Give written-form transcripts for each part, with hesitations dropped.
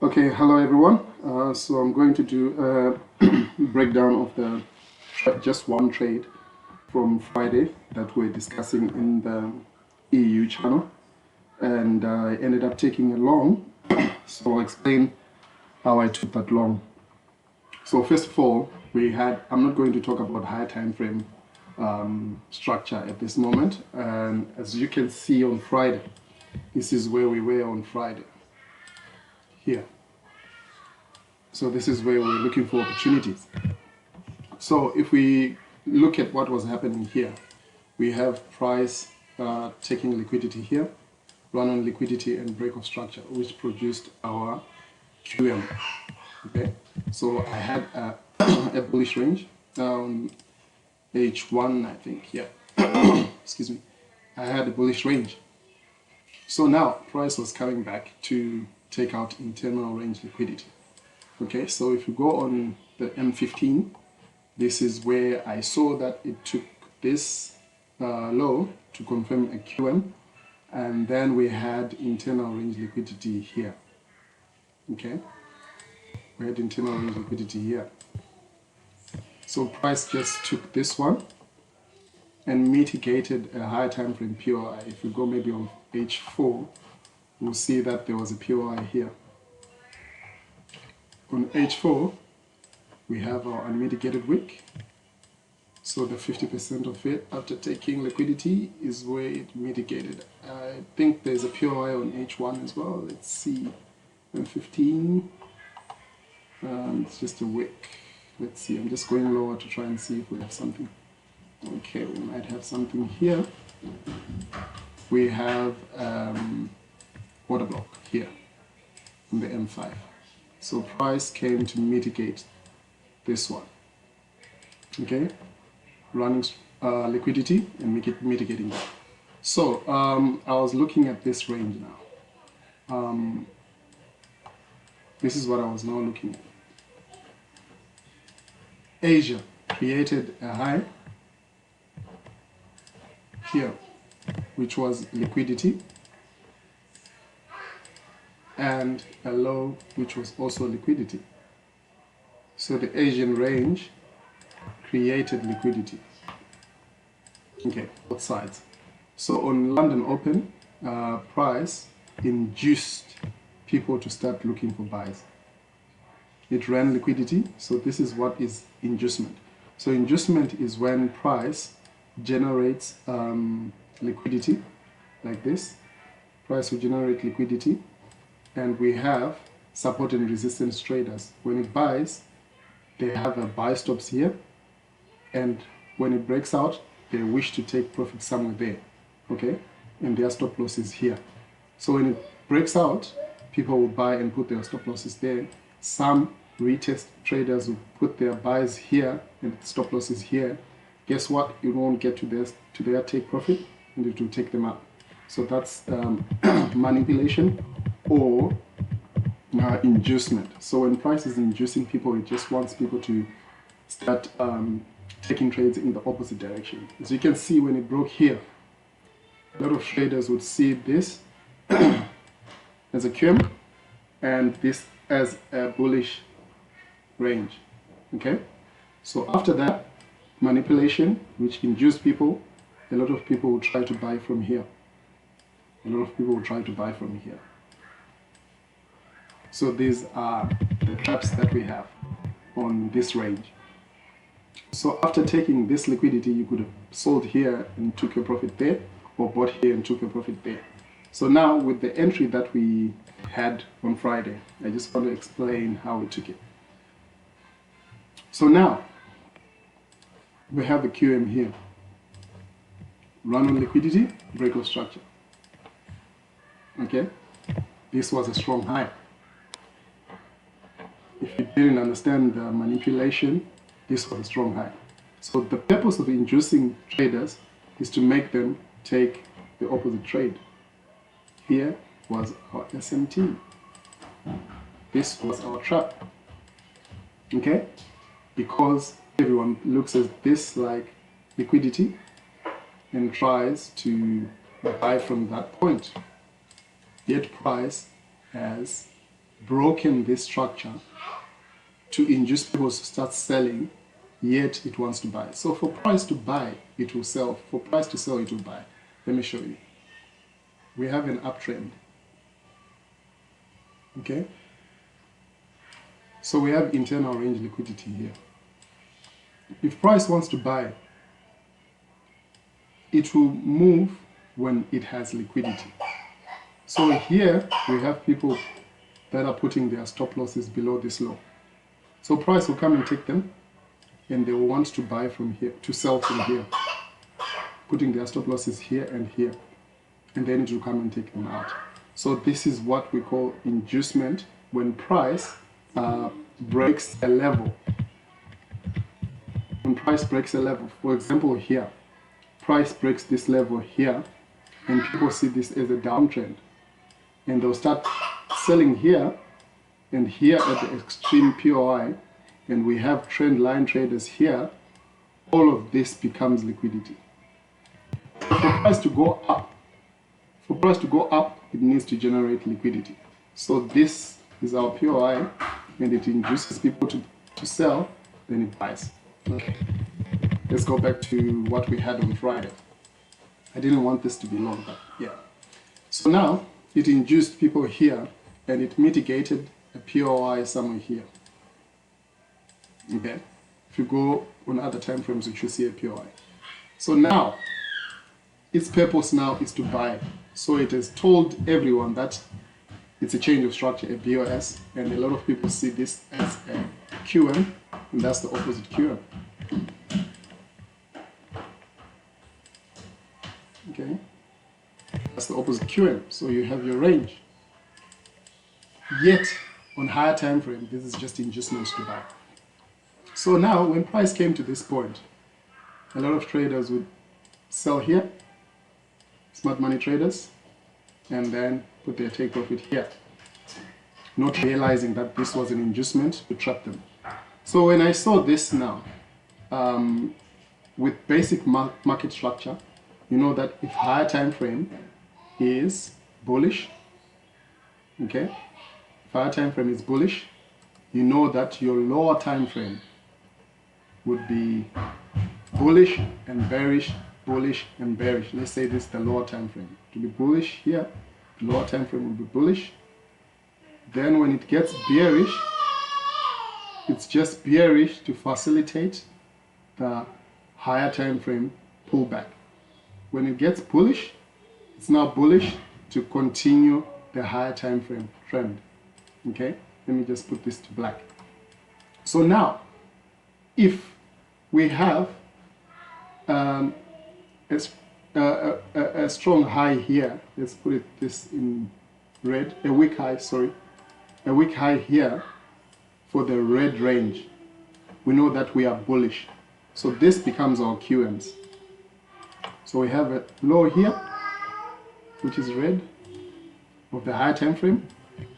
Okay, hello everyone. So I'm going to do a breakdown of the just one trade from Friday that we're discussing in the EU channel, and I ended up taking a long. So I'll explain how I took that long. So first of all, I'm not going to talk about high time frame structure at this moment, and as you can see on Friday, this is where we were on Friday here. So this is where we're looking for opportunities. So if we look at what was happening here, we have price taking liquidity here, run on liquidity and break of structure, which produced our QM. Okay, so I had a bullish range down H1, I think. Yeah, excuse me. I had a bullish range. So now price was coming back to take out internal range liquidity. Okay, so if you go on the M15, this is where I saw that it took this low to confirm a QM, and then we had internal range liquidity here. Okay, we had internal range liquidity here. So price just took this one and mitigated a high time frame POI. If you go maybe on H4, we'll see that there was a POI here. On H4, we have our unmitigated wick. So the 50% of it after taking liquidity is where it mitigated. I think there's a POI on H1 as well. Let's see. M15. It's just a wick. Let's see. I'm just going lower to try and see if we have something. Okay, we might have something here. We have order block here on the M5. So price came to mitigate this one, okay, running liquidity and mitigating that. So I was looking at this range now. This is what I was now looking at. Asia created a high here, which was liquidity, and a low which was also liquidity. So the Asian range created liquidity. Okay, both sides. So on London Open, price induced people to start looking for buys. It ran liquidity, so this is what is inducement. So inducement is when price generates liquidity like this. Price will generate liquidity, and we have support and resistance traders. When it buys, they have a buy stops here, and when it breaks out, they wish to take profit somewhere there, okay? And their stop loss is here. So when it breaks out, people will buy and put their stop losses there. Some retest traders will put their buys here and stop losses here. Guess what? You won't get to their take profit, and it will take them up. So that's manipulation or inducement. So when price is inducing people, it just wants people to start taking trades in the opposite direction. As you can see, when it broke here, a lot of traders would see this as a QM and this as a bullish range. Okay, so after that manipulation, which induced people, a lot of people will try to buy from here. A lot of people will try to buy from here. So these are the traps that we have on this range. So after taking this liquidity, you could have sold here and took your profit there, or bought here and took your profit there. So now with the entry that we had on Friday, I just want to explain how we took it. So now we have a QM here. Run on liquidity, break of structure. Okay, this was a strong high. If you didn't understand the manipulation, this was a strong high. So the purpose of inducing traders is to make them take the opposite trade. Here was our SMT. This was our trap. Okay? Because everyone looks at this like liquidity and tries to buy from that point. Yet price has broken this structure to induce people to start selling, yet it wants to buy. So for price to buy, it will sell. For price to sell, it will buy. Let me show you. We have an uptrend. Okay? So we have internal range liquidity here. If price wants to buy, it will move when it has liquidity. So here we have people that are putting their stop losses below this low. So price will come and take them, and they will want to buy from here, to sell from here, putting their stop losses here and here, and then it will come and take them out. So this is what we call inducement, when price breaks a level. When price breaks a level, for example here, price breaks this level here, and people see this as a downtrend, and they'll start selling here and here at the extreme POI, and we have trend line traders here. All of this becomes liquidity. For price to go up, it needs to generate liquidity. So this is our POI, and it induces people to sell, then it buys. Okay, let's go back to what we had on Friday. I didn't want this to be long, but yeah. So now it induced people here, and it mitigated a POI somewhere here. Okay, if you go on other time frames, you should see a POI. So now its purpose now is to buy. So it has told everyone that it's a change of structure, a BOS, and a lot of people see this as a QM, and that's the opposite QM. Okay, that's the opposite QM. So you have your range. Yet on higher time frame, this is just inducement to buy. So now when price came to this point, a lot of traders would sell here, smart money traders, and then put their take profit here, not realizing that this was an inducement to trap them. So when I saw this now, with basic market structure, you know that if higher time frame is bullish, okay, if higher time frame is bullish, you know that your lower time frame would be bullish and bearish, bullish and bearish. Let's say this is the lower time frame. To be bullish here, the lower time frame will be bullish. Then when it gets bearish, it's just bearish to facilitate the higher time frame pullback. When it gets bullish, it's now bullish to continue the higher time frame trend. Okay, let me just put this to black. So now, if we have a strong high here, let's put this in red, a weak high, sorry, a weak high here for the red range, we know that we are bullish. So this becomes our QMs. So we have a low here, which is red, of the higher time frame.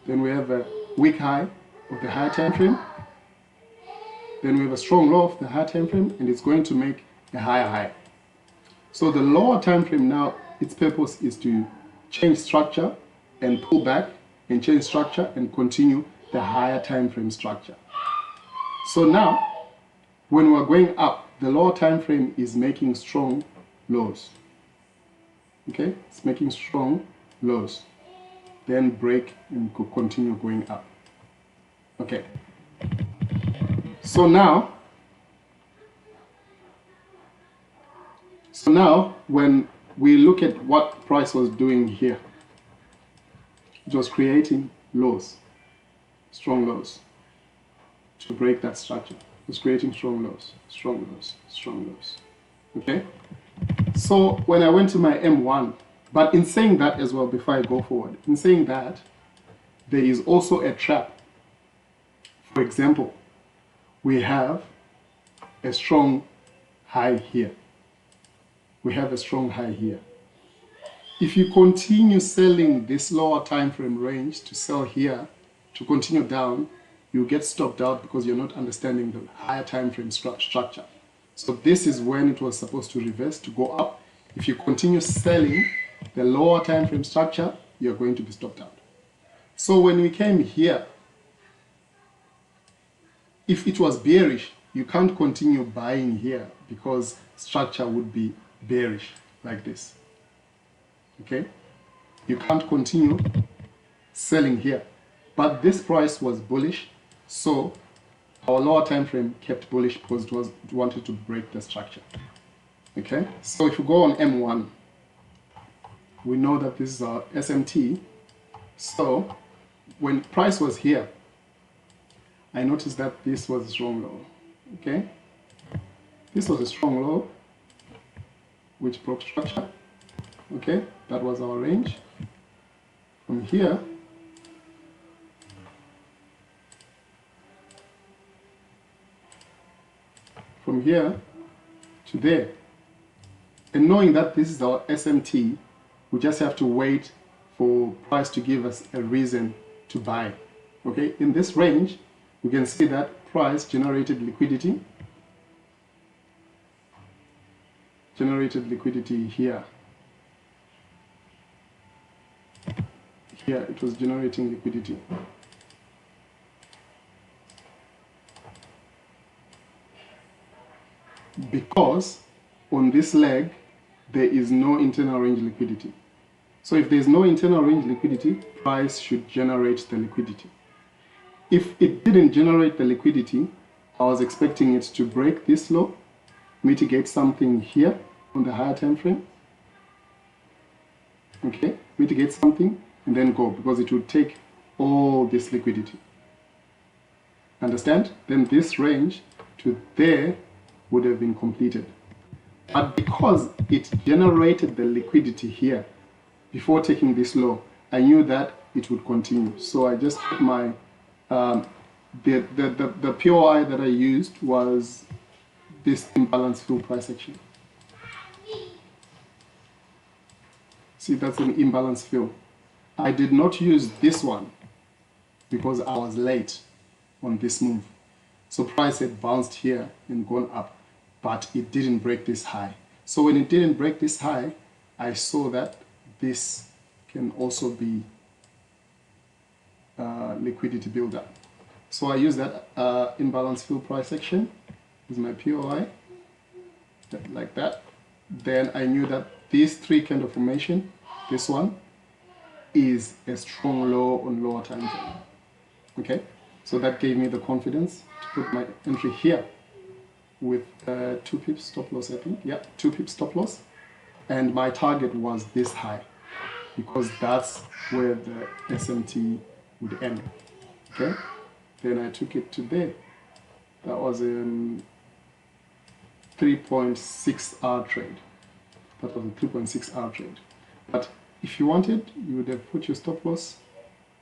Then we have a weak high of the higher time frame. Then we have a strong low of the higher time frame, and it's going to make a higher high. So the lower time frame now, its purpose is to change structure and pull back, and change structure and continue the higher time frame structure. So now, when we're going up, the lower time frame is making strong lows. Okay, it's making strong lows. Then break and continue going up. Okay. So now when we look at what price was doing here, it was creating lows, strong lows, to break that structure. It was creating strong lows, strong lows, strong lows. Okay? So when I went to my M1, but in saying that as well, before I go forward, in saying that, there is also a trap. For example, we have a strong high here. We have a strong high here. If you continue selling this lower time frame range to sell here, to continue down, you get stopped out because you're not understanding the higher time frame structure. So this is when it was supposed to reverse, to go up. If you continue selling the lower time frame structure, you're going to be stopped out. So when we came here, if it was bearish, you can't continue buying here because structure would be bearish like this. Okay? You can't continue selling here. But this price was bullish, so our lower time frame kept bullish because it wanted to break the structure. Okay? So if you go on M1, we know that this is our SMT. So when price was here, I noticed that this was a strong low. Okay? This was a strong low which broke structure. Okay? That was our range. From here to there. And knowing that this is our SMT, we just have to wait for price to give us a reason to buy. Okay, in this range, we can see that price generated liquidity here. Here it was generating liquidity. Because on this leg there is no internal range liquidity. So if there is no internal range liquidity, price should generate the liquidity. If it didn't generate the liquidity, I was expecting it to break this low, mitigate something here on the higher time frame. Okay, mitigate something and then go, because it would take all this liquidity. Understand? Then this range to there would have been completed. But because it generated the liquidity here before taking this low, I knew that it would continue. So I just put my the POI that I used was this imbalance fill price action. See, that's an imbalance fill. I did not use this one because I was late on this move. So price had bounced here and gone up, but it didn't break this high. So when it didn't break this high, I saw that this can also be liquidity builder. So I use that imbalance fill price action with my POI, like that. Then I knew that these three candle formation, this one, is a strong low on lower time frame. Okay, so that gave me the confidence to put my entry here with 2 pips stop loss, I think. Yeah, 2 pips stop loss. And my target was this high, because that's where the SMT would end. Okay, then I took it to there. That was a 3.6 hour trade. That was a 3.6 hour trade. But if you wanted, you would have put your stop loss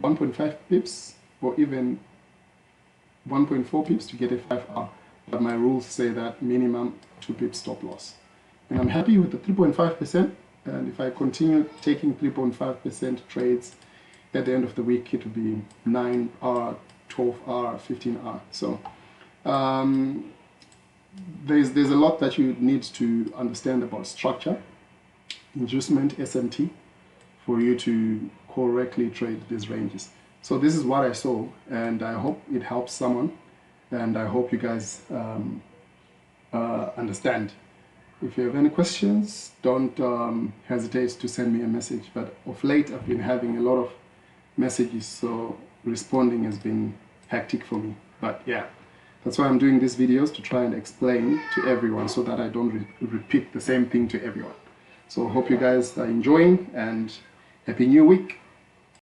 1.5 pips or even 1.4 pips to get a 5 hour. But my rules say that minimum 2 pips stop loss. And I'm happy with the 3.5%. And if I continue taking 3.5% trades, at the end of the week, it will be 9 hour, 12 hour, 15 hour. So there's a lot that you need to understand about structure, inducement, SMT, for you to correctly trade these ranges. So this is what I saw, and I hope it helps someone, and I hope you guys understand. If you have any questions, don't hesitate to send me a message. But of late, I've been having a lot of messages, so responding has been hectic for me. But yeah, that's why I'm doing these videos, to try and explain to everyone so that I don't repeat the same thing to everyone. So I hope you guys are enjoying, and Happy New Week.